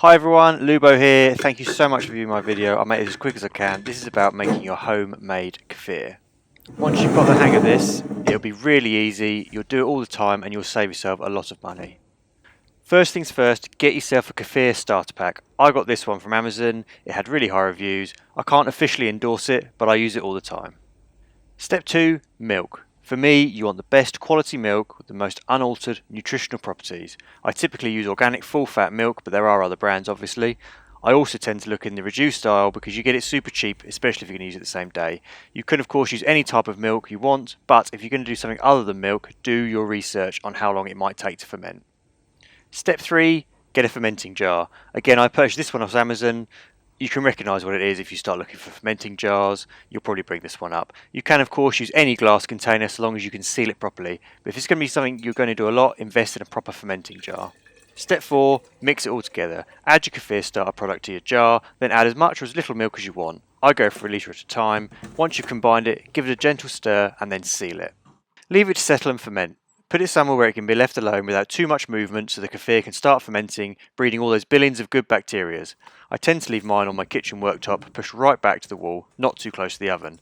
Hi everyone, Lubo here. Thank you so much for viewing my video. I'll make it as quick as I can. This is about making your homemade kefir. Once you've got the hang of this, it'll be really easy. You'll do it all the time and you'll save yourself a lot of money. First things first, get yourself a kefir starter pack. I got this one from Amazon. It had really high reviews. I can't officially endorse it, but I use it all the time. Step 2, milk. For me, you want the best quality milk with the most unaltered nutritional properties. I typically use organic full fat milk, but there are other brands obviously. I also tend to look in the reduced aisle because you get it super cheap, especially if you're going to use it the same day. You can of course use any type of milk you want, but if you're going to do something other than milk, do your research on how long it might take to ferment. Step 3, get a fermenting jar. Again, I purchased this one off Amazon. You can recognise what it is if you start looking for fermenting jars. You'll probably bring this one up. You can of course use any glass container so long as you can seal it properly. But if it's going to be something you're going to do a lot, invest in a proper fermenting jar. Step 4, mix it all together. Add your kefir starter product to your jar, then add as much or as little milk as you want. I go for a litre at a time. Once you've combined it, give it a gentle stir and then seal it. Leave it to settle and ferment. Put it somewhere where it can be left alone without too much movement so the kefir can start fermenting, breeding all those billions of good bacteria. I tend to leave mine on my kitchen worktop, pushed right back to the wall, not too close to the oven.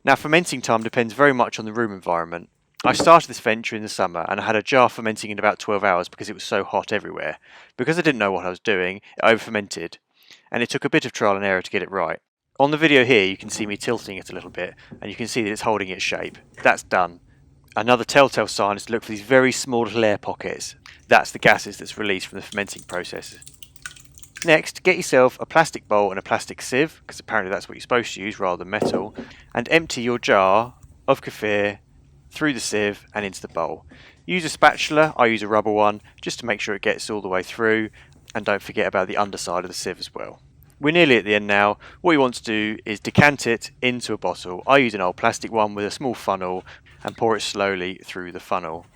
Now fermenting time depends very much on the room environment. I started this venture in the summer and I had a jar fermenting in about 12 hours because it was so hot everywhere. Because I didn't know what I was doing, it over-fermented, and it took a bit of trial and error to get it right. On the video here you can see me tilting it a little bit, and you can see that it's holding its shape. That's done. Another telltale sign is to look for these very small little air pockets. That's the gases that's released from the fermenting process. Next, get yourself a plastic bowl and a plastic sieve, because apparently that's what you're supposed to use rather than metal, and empty your jar of kefir through the sieve and into the bowl. Use a spatula, I use a rubber one, just to make sure it gets all the way through, and don't forget about the underside of the sieve as well. We're nearly at the end now. What you want to do is decant it into a bottle. I use an old plastic one with a small funnel and pour it slowly through the funnel.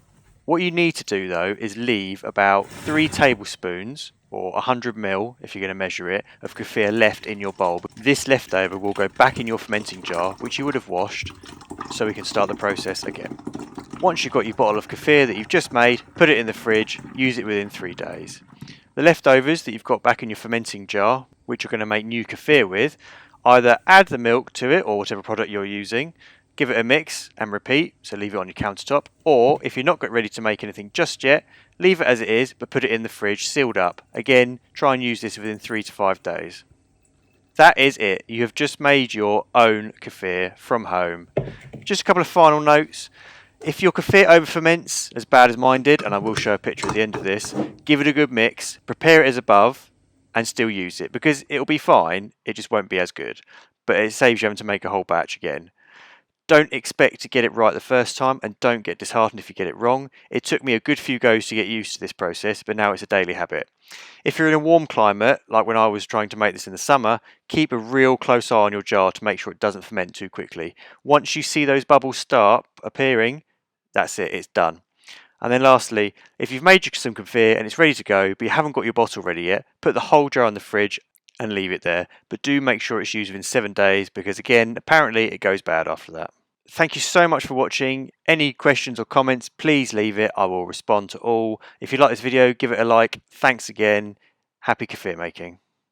What you need to do though is leave about 3 tablespoons or 100 ml, if you're going to measure it, of kefir left in your bowl. This leftover will go back in your fermenting jar, which you would have washed, so we can start the process again. Once you've got your bottle of kefir that you've just made, put it in the fridge, use it within 3 days. The leftovers that you've got back in your fermenting jar, which you're going to make new kefir with, either add the milk to it or whatever product you're using, give it a mix and repeat, so leave it on your countertop, or if you're not ready to make anything just yet, leave it as it is but put it in the fridge sealed up. Again, try and use this within 3 to 5 days. That is it. You have just made your own kefir from home. Just a couple of final notes. If your kefir over ferments as bad as mine did, and I will show a picture at the end of this, give it a good mix, prepare it as above and still use it, because it'll be fine, it just won't be as good, but it saves you having to make a whole batch again. Don't expect to get it right the first time, and don't get disheartened if you get it wrong. It took me a good few goes to get used to this process, but now it's a daily habit. If you're in a warm climate, like when I was trying to make this in the summer, keep a real close eye on your jar to make sure it doesn't ferment too quickly. Once you see those bubbles start appearing, that's it, it's done. And then lastly, if you've made some kefir and it's ready to go, but you haven't got your bottle ready yet, put the whole jar in the fridge and leave it there. But do make sure it's used within 7 days, because again, apparently it goes bad after that. Thank you so much for watching. Any questions or comments, please leave it. I will respond to all. If you like this video, give it a like. Thanks again. Happy kefir making.